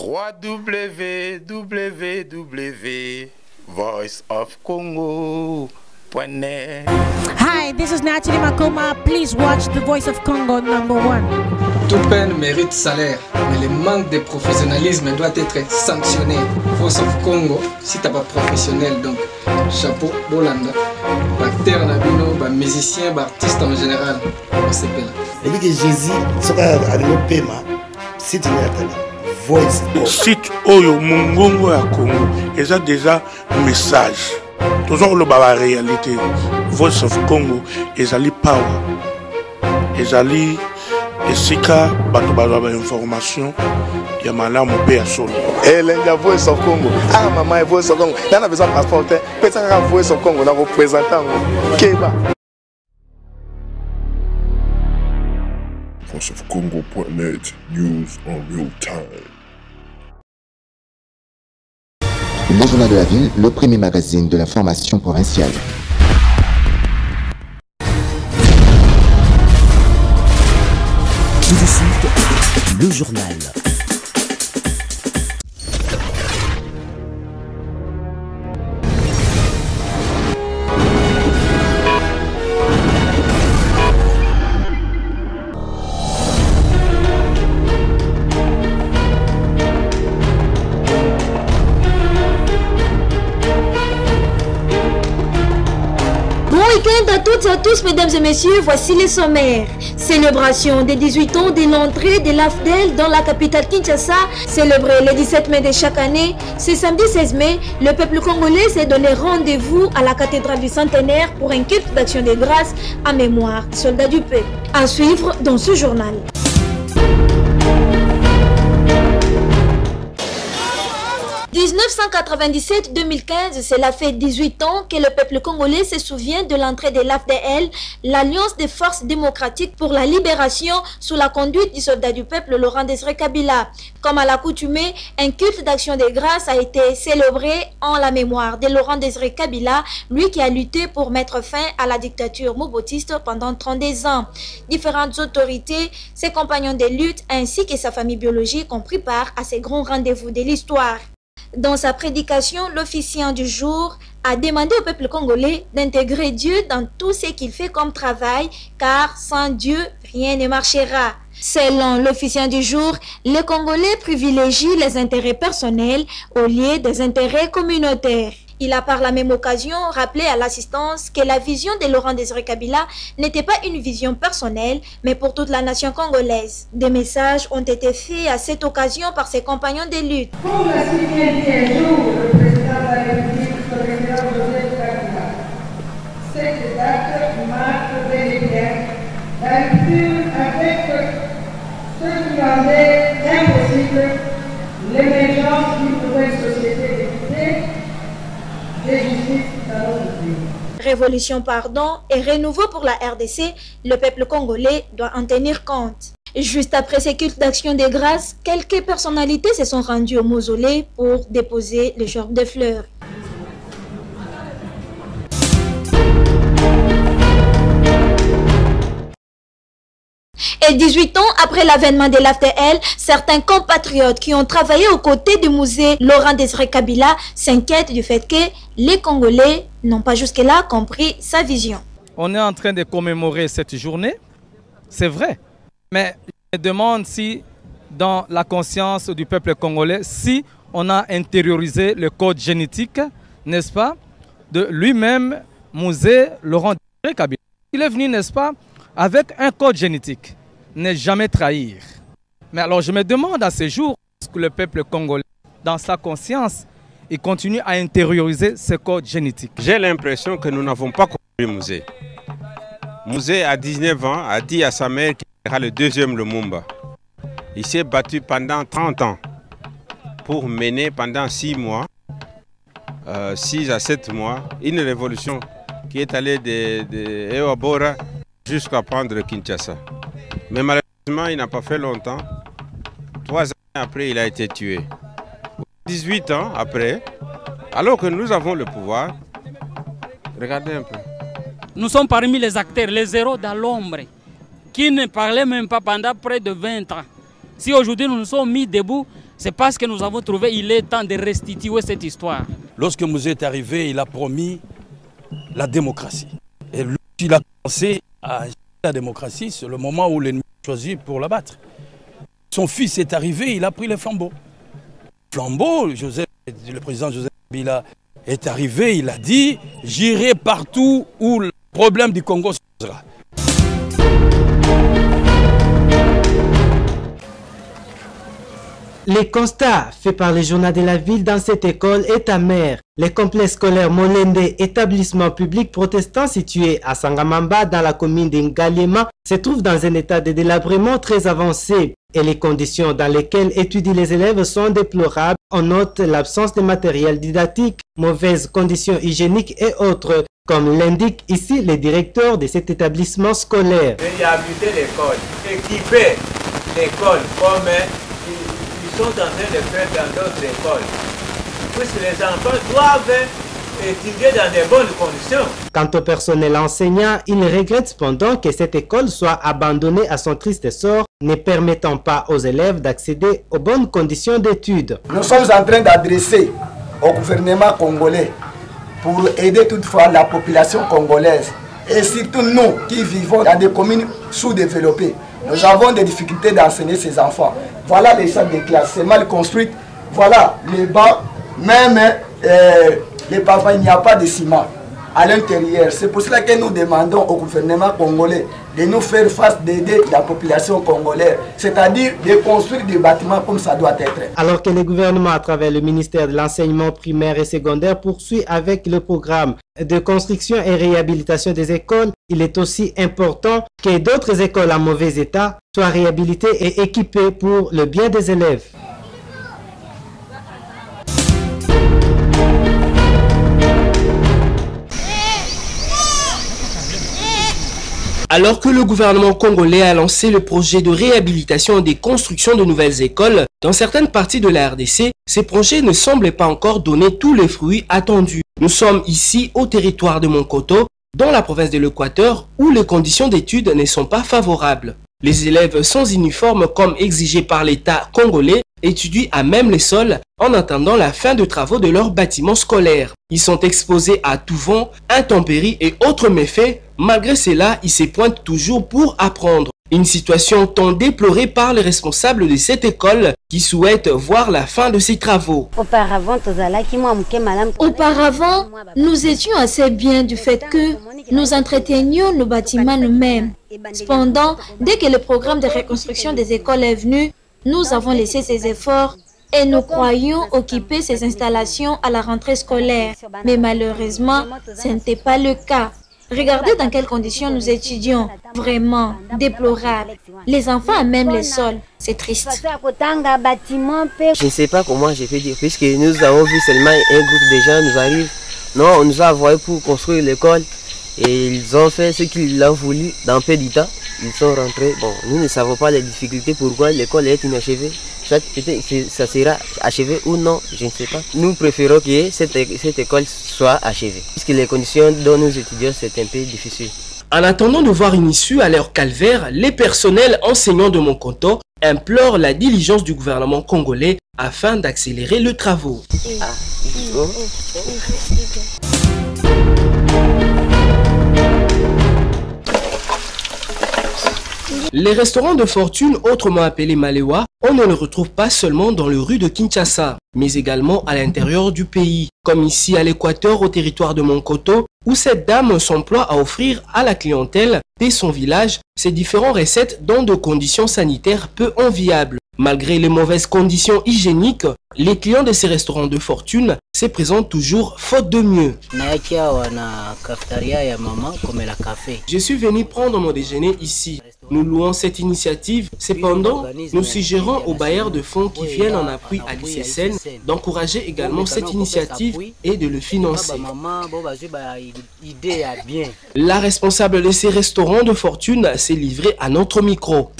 www.voiceofcongo.net. Hi, this is Nathalie Makoma. Please watch The Voice of Congo #1. Toute peine mérite salaire, mais le manque de professionnalisme doit être sanctionné. Voice of Congo, si t'as pas professionnel, donc chapeau, Bolanda. Acteur nabino, musicien, artiste en général, on s'appelle. Et puis que Jésus, ce qu'on a dans le paiement, c'est une Voice of site Oyo Mungongo à Congo, et ça déjà message. Toujours le baba réalité. Voice of Congo, et ali power, et ali esika bato bazwa information ya malamu pe ya solo. La Voice of Congo. Ah maman, Voice of Congo. Là on a besoin de passeport. Peut-être la Voice of Congo, on a représentant Keba. VoiceOfCongo.net, news en real time. Le journal de la ville, le premier magazine de l'information provinciale. Tout de suite, le journal. À toutes et à tous, mesdames et messieurs, voici les sommaires. Célébration des 18 ans de l'entrée de l'AFDEL dans la capitale Kinshasa, célébré le 17 mai de chaque année. Ce samedi 16 mai, le peuple congolais s'est donné rendez-vous à la cathédrale du Centenaire pour un culte d'action de grâce en mémoire des soldats du peuple. À suivre dans ce journal. 1997-2015, cela fait 18 ans que le peuple congolais se souvient de l'entrée de l'AFDL, l'Alliance des forces démocratiques pour la libération sous la conduite du soldat du peuple Laurent-Désiré Kabila. Comme à l'accoutumée, un culte d'action de grâce a été célébré en la mémoire de Laurent-Désiré Kabila, lui qui a lutté pour mettre fin à la dictature mobotiste pendant 32 ans. Différentes autorités, ses compagnons de lutte ainsi que sa famille biologique ont pris part à ces grands rendez-vous de l'histoire. Dans sa prédication, l'officiant du jour a demandé au peuple congolais d'intégrer Dieu dans tout ce qu'il fait comme travail, car sans Dieu, rien ne marchera. Selon l'officiant du jour, les Congolais privilégient les intérêts personnels au lieu des intérêts communautaires. Il a par la même occasion rappelé à l'assistance que la vision de Laurent-Désiré Kabila n'était pas une vision personnelle, mais pour toute la nation congolaise. Des messages ont été faits à cette occasion par ses compagnons de lutte. Comme l'a si bien dit un jour le président de la République, le président Joseph Kabila, cette date marque bel et bien la rupture avec ce qui rendait impossible l'émergence d'une nouvelle société d'équité. Révolution, pardon, et renouveau pour la RDC, le peuple congolais doit en tenir compte. Juste après ces cultes d'action de grâce, quelques personnalités se sont rendues au mausolée pour déposer le genre de fleurs. Et 18 ans après l'avènement de l'AFDL, certains compatriotes qui ont travaillé aux côtés du musée Laurent-Désiré Kabila s'inquiètent du fait que les Congolais n'ont pas jusque-là compris sa vision. On est en train de commémorer cette journée, c'est vrai, mais je me demande si dans la conscience du peuple congolais, si on a intériorisé le code génétique, n'est-ce pas, de lui-même, musée Laurent-Désiré Kabila. Il est venu, n'est-ce pas, avec un code génétique, ne jamais trahir. Mais alors je me demande à ce jour, est-ce que le peuple congolais, dans sa conscience, il continue à intérioriser ce code génétique? J'ai l'impression que nous n'avons pas compris le musée. Musée, à 19 ans, a dit à sa mère qu'il sera le deuxième Lumumba. Il s'est battu pendant 30 ans pour mener pendant 6 mois, 6 à 7 mois, une révolution qui est allée de Ewabora jusqu'à prendre Kinshasa. Mais malheureusement, il n'a pas fait longtemps. 3 années après, il a été tué. 18 ans après, alors que nous avons le pouvoir, regardez un peu. Nous sommes parmi les acteurs, les zéros dans l'ombre, qui ne parlaient même pas pendant près de 20 ans. Si aujourd'hui nous nous sommes mis debout, C'est parce que nous avons trouvé il est temps de restituer cette histoire. Lorsque Mouzé est arrivé, il a promis la démocratie. Et lorsqu'il a commencé à la démocratie, c'est le moment où l'ennemi a choisi pour l'abattre. Son fils est arrivé, il a pris le flambeau. Le président Joseph Kabila est arrivé, il a dit « J'irai partout où le problème du Congo se posera ». Les constats faits par les journaux de la ville dans cette école est amer. Le complexe scolaire Molende, établissement public protestant situé à Sangamamba dans la commune d'Ngalema, se trouve dans un état de délabrement très avancé et les conditions dans lesquelles étudient les élèves sont déplorables. On note l'absence de matériel didactique, mauvaises conditions hygiéniques et autres, comme l'indique ici le directeur de cet établissement scolaire. Réhabiliter l'école, équiper l'école comme ils sont en train de faire dans d'autres écoles. Puisque les enfants doivent étudier dans de bonnes conditions. Quant au personnel enseignant, il regrette cependant que cette école soit abandonnée à son triste sort, ne permettant pas aux élèves d'accéder aux bonnes conditions d'études. Nous sommes en train d'adresser au gouvernement congolais pour aider toutefois la population congolaise et surtout nous qui vivons dans des communes sous-développées. Nous avons des difficultés d'enseigner ces enfants. Voilà les salles de classe, c'est mal construit. Voilà les bancs, même les pavés, il n'y a pas de ciment à l'intérieur. C'est pour cela que nous demandons au gouvernement congolais de nous faire face, d'aider la population congolaise, c'est-à-dire de construire des bâtiments comme ça doit être. Alors que le gouvernement, à travers le ministère de l'enseignement primaire et secondaire, poursuit avec le programme de construction et réhabilitation des écoles, il est aussi important que d'autres écoles en mauvais état soient réhabilitées et équipées pour le bien des élèves. Alors que le gouvernement congolais a lancé le projet de réhabilitation et de construction de nouvelles écoles, dans certaines parties de la RDC, ces projets ne semblent pas encore donner tous les fruits attendus. Nous sommes ici au territoire de Monkoto, dans la province de l'Équateur, où les conditions d'études ne sont pas favorables. Les élèves sans uniforme comme exigé par l'État congolais étudient à même les sols en attendant la fin de travaux de leurs bâtiments scolaires. Ils sont exposés à tout vent, intempéries et autres méfaits. Malgré cela, ils se pointent toujours pour apprendre. Une situation tant déplorée par les responsables de cette école qui souhaitent voir la fin de ces travaux. Auparavant, nous étions assez bien du fait que nous entretenions nos bâtiments nous-mêmes. Cependant, dès que le programme de reconstruction des écoles est venu, nous avons laissé ces efforts et nous croyons occuper ces installations à la rentrée scolaire. Mais malheureusement, ce n'était pas le cas. Regardez dans quelles conditions nous étudions. Vraiment déplorable. Les enfants à même les sols. C'est triste. Je ne sais pas comment je peux dire, puisque nous avons vu seulement un groupe de gens nous arrive. Non, on nous a envoyé pour construire l'école et ils ont fait ce qu'ils ont voulu dans peu de temps. Ils sont rentrés. Bon, nous ne savons pas les difficultés, pourquoi l'école est inachevée. Ça sera achevé ou non, je ne sais pas. Nous préférons que cette école soit achevée, puisque les conditions dont nous étudions, c'est un peu difficile. En attendant de voir une issue à leur calvaire, les personnels enseignants de Monkoto implorent la diligence du gouvernement congolais afin d'accélérer les travaux. Les restaurants de fortune, autrement appelés Malewa, on ne les retrouve pas seulement dans les rues de Kinshasa, mais également à l'intérieur du pays, comme ici à l'Équateur, au territoire de Monkoto, où cette dame s'emploie à offrir à la clientèle de son village ces différentes recettes dans de conditions sanitaires peu enviables. Malgré les mauvaises conditions hygiéniques, les clients de ces restaurants de fortune se présentent toujours faute de mieux. Je suis venu prendre mon déjeuner ici. Nous louons cette initiative. Cependant, nous suggérons aux bailleurs de fonds qui viennent en appui à l'ICSN d'encourager également cette initiative et de le financer. La responsable de ces restaurants de fortune s'est livrée à notre micro.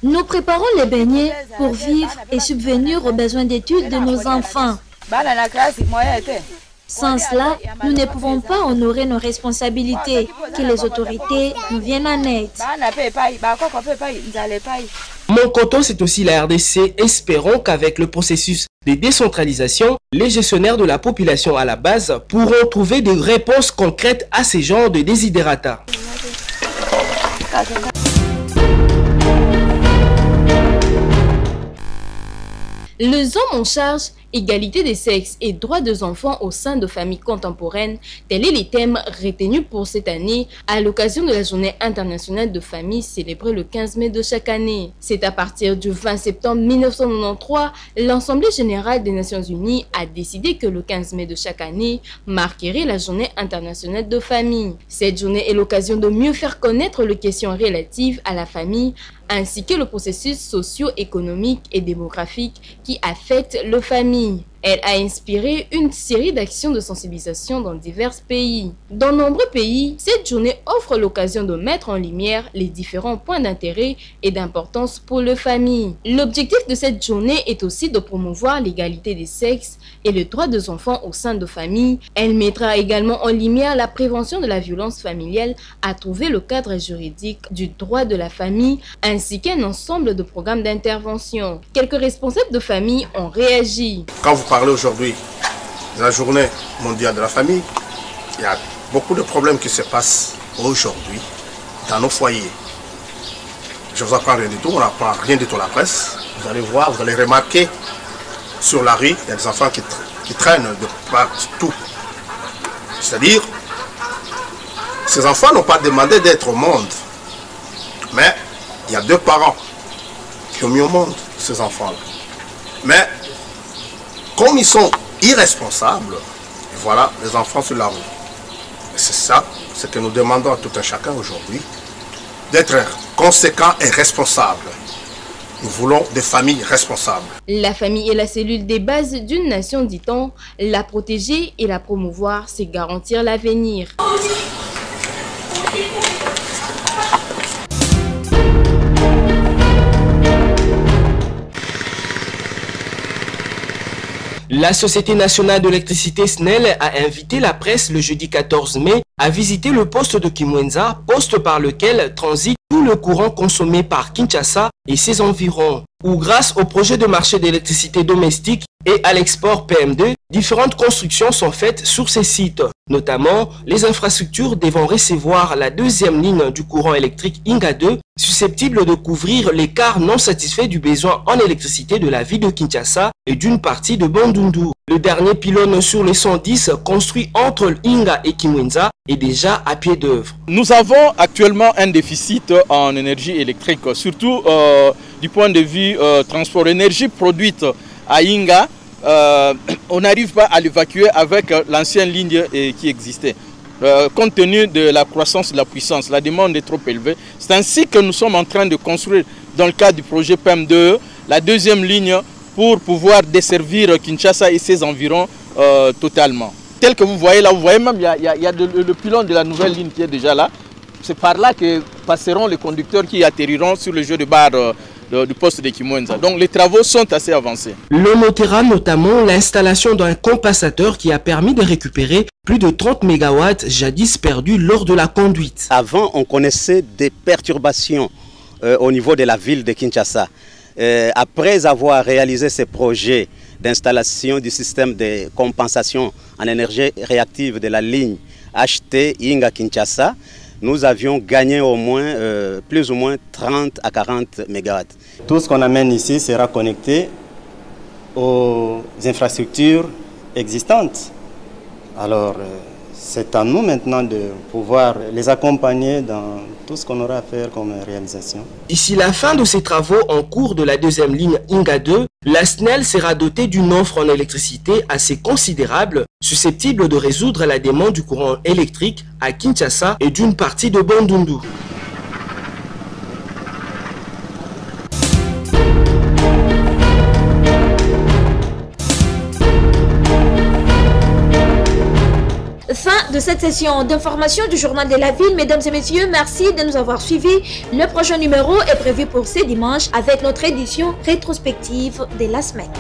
Nous préparons les beignets pour vivre et subvenir aux besoins d'études de nos enfants. Sans cela, nous ne pouvons pas honorer nos responsabilités. Que les autorités nous viennent en aide. Monkonto, c'est aussi la RDC. Espérons qu'avec le processus de décentralisation, les gestionnaires de la population à la base pourront trouver des réponses concrètes à ces genres de désidérata. Les hommes en charge, égalité des sexes et droits des enfants au sein de familles contemporaines, tel est le thème retenu pour cette année à l'occasion de la Journée internationale de famille célébrée le 15 mai de chaque année. C'est à partir du 20 septembre 1993, l'Assemblée générale des Nations Unies a décidé que le 15 mai de chaque année marquerait la Journée internationale de famille. Cette journée est l'occasion de mieux faire connaître les questions relatives à la famille, ainsi que le processus socio-économique et démographique qui affecte les familles. Elle a inspiré une série d'actions de sensibilisation dans divers pays. Dans de nombreux pays, cette journée offre l'occasion de mettre en lumière les différents points d'intérêt et d'importance pour les familles. L'objectif de cette journée est aussi de promouvoir l'égalité des sexes et le droit des enfants au sein de familles. Elle mettra également en lumière la prévention de la violence familiale à trouver le cadre juridique du droit de la famille ainsi qu'un ensemble de programmes d'intervention. Quelques responsables de famille ont réagi. Quand vous parlez aujourd'hui de la journée mondiale de la famille, il y a beaucoup de problèmes qui se passent aujourd'hui dans nos foyers. Je ne vous apprends rien du tout, on n'apprend rien du tout à la presse. Vous allez voir, vous allez remarquer sur la rue, il y a des enfants qui traînent de partout. C'est-à-dire, ces enfants n'ont pas demandé d'être au monde, mais il y a deux parents qui ont mis au monde ces enfants-là. Mais comme ils sont irresponsables, voilà les enfants sur la route. C'est ça, ce que nous demandons à tout un chacun aujourd'hui, d'être conséquents et responsables. Nous voulons des familles responsables. La famille est la cellule des bases d'une nation, dit-on. La protéger et la promouvoir, c'est garantir l'avenir. La Société nationale d'électricité SNEL a invité la presse le jeudi 14 mai à visiter le poste de Kimwenza, poste par lequel transite tout le courant consommé par Kinshasa et ses environs, où grâce au projet de marché d'électricité domestique et à l'export PM2, différentes constructions sont faites sur ces sites. Notamment, les infrastructures devront recevoir la deuxième ligne du courant électrique Inga 2, susceptible de couvrir l'écart non satisfait du besoin en électricité de la ville de Kinshasa et d'une partie de Bandundu. Le dernier pylône sur les 110 construit entre Inga et Kimwenza est déjà à pied d'œuvre. Nous avons actuellement un déficit en énergie électrique, surtout du point de vue transport. L'énergie produite à Inga, on n'arrive pas à l'évacuer avec l'ancienne ligne qui existait. Compte tenu de la croissance de la puissance, la demande est trop élevée. C'est ainsi que nous sommes en train de construire, dans le cadre du projet PEM2, la deuxième ligne pour pouvoir desservir Kinshasa et ses environs totalement. Tel que vous voyez là, vous voyez même, il y a le pylône de la nouvelle ligne qui est déjà là. C'est par là que passeront les conducteurs qui atterriront sur le jeu de barre du poste de Kimwenza. Donc les travaux sont assez avancés. Le notera notamment l'installation d'un compensateur qui a permis de récupérer plus de 30 MW jadis perdus lors de la conduite. Avant, on connaissait des perturbations au niveau de la ville de Kinshasa. Après avoir réalisé ces projets d'installation du système de compensation en énergie réactive de la ligne HT Inga Kinshasa, nous avions gagné au moins, plus ou moins 30 à 40 MW. Tout ce qu'on amène ici sera connecté aux infrastructures existantes. Alors, c'est à nous maintenant de pouvoir les accompagner dans tout ce qu'on aura à faire comme réalisation. D'ici la fin de ces travaux en cours de la deuxième ligne Inga 2, la SNEL sera dotée d'une offre en électricité assez considérable, susceptible de résoudre la demande du courant électrique à Kinshasa et d'une partie de Bandundu. Fin de cette session d'information du Journal de la Ville. Mesdames et messieurs, merci de nous avoir suivis. Le prochain numéro est prévu pour ce dimanche avec notre édition rétrospective de la semaine.